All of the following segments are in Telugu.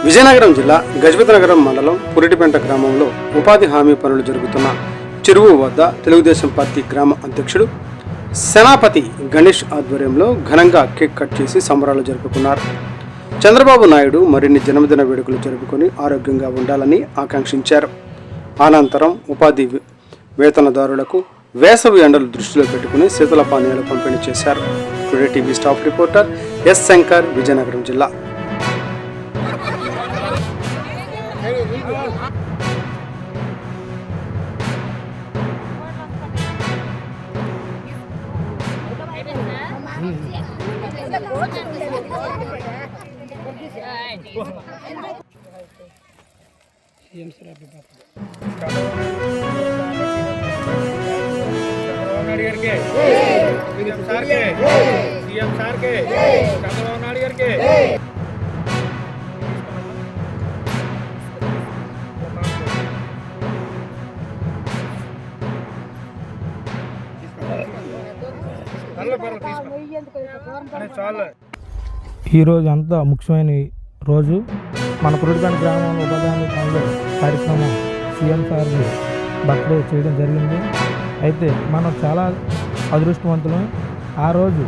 విజయనగరం జిల్లా గజపతినగరం మండలం పురిటిపెంట గ్రామంలో ఉపాధి హామీ పనులు జరుగుతున్న చెరువు వద్ద తెలుగుదేశం పార్టీ గ్రామ అధ్యక్షుడు సేనాపతి గణేష్ ఆధ్వర్యంలో ఘనంగా కేక్ కట్ చేసి సంబరాలు జరుపుకున్నారు. చంద్రబాబు నాయుడు మరిన్ని జన్మదిన వేడుకలు జరుపుకొని ఆరోగ్యంగా ఉండాలని ఆకాంక్షించారు. అనంతరం ఉపాధి వేతనదారులకు వేసవి ఎండలు దృష్టిలో పెట్టుకుని శీతల పానీయాలు పంపిణీ చేశారు. Today TV staff reporter yes Shankar, Vizianagaram జిల్లా. ఈరోజు అంతా ముఖ్యమైన రోజు. మన పురిటిపెంట గ్రామంలో ఉపాధి హామీ పనులు కార్యక్రమం సీఎం సార్ బర్త్డే చేయడం జరిగింది. అయితే మనం చాలా అదృష్టవంతులం. ఆ రోజు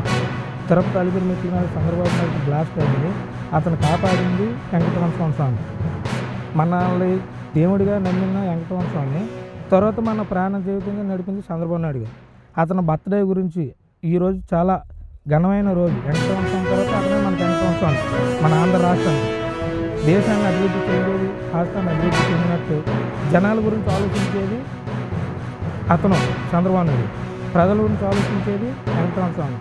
తిరుపతి అలిపిరి మెట్ల మీద చంద్రబాబు నాయుడు బ్లాస్ట్ అయింది. అతను కాపాడింది వెంకటరమణ స్వామి. మనల్ని దేవుడిగా నమ్మిన వెంకటరమణ స్వామి తర్వాత మన ప్రాణ జీవితంగా నడిపింది చంద్రబాబు నాయుడు గారు. అతని బర్త్డే గురించి ఈరోజు చాలా ఘనమైన రోజు. వెంకటరమణ స్వామి తర్వాత అతనే మనకి వెంకటరమణ స్వామి. మన ఆంధ్ర రాష్ట్రాన్ని, దేశాన్ని అభివృద్ధి చెందేది, రాష్ట్రాన్ని అభివృద్ధి చెందినట్టు జనాల గురించి ఆలోచించేది అతను చంద్రబాబు నాయుడు. ప్రజల గురించి ఆలోచించేది వెంకటరమణ స్వామి.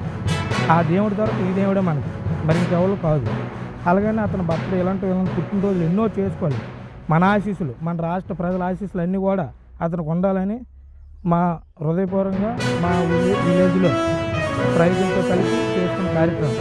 ఆ దేవుడి ద్వారా ఈ దేవుడే మనకి, మరి ఇంకెవరు కాదు. అలాగని అతని బర్త్డే ఇలాంటి పుట్టినరోజులు ఎన్నో చేసుకోవాలి. మన ఆశీస్సులు, మన రాష్ట్ర ప్రజల ఆశీస్సులు అన్నీ కూడా అతనికి ఉండాలని మా హృదయపూర్వకంగా మా విలేజ్లో రైతులతో కలిసి చేసుకున్న కార్యక్రమం.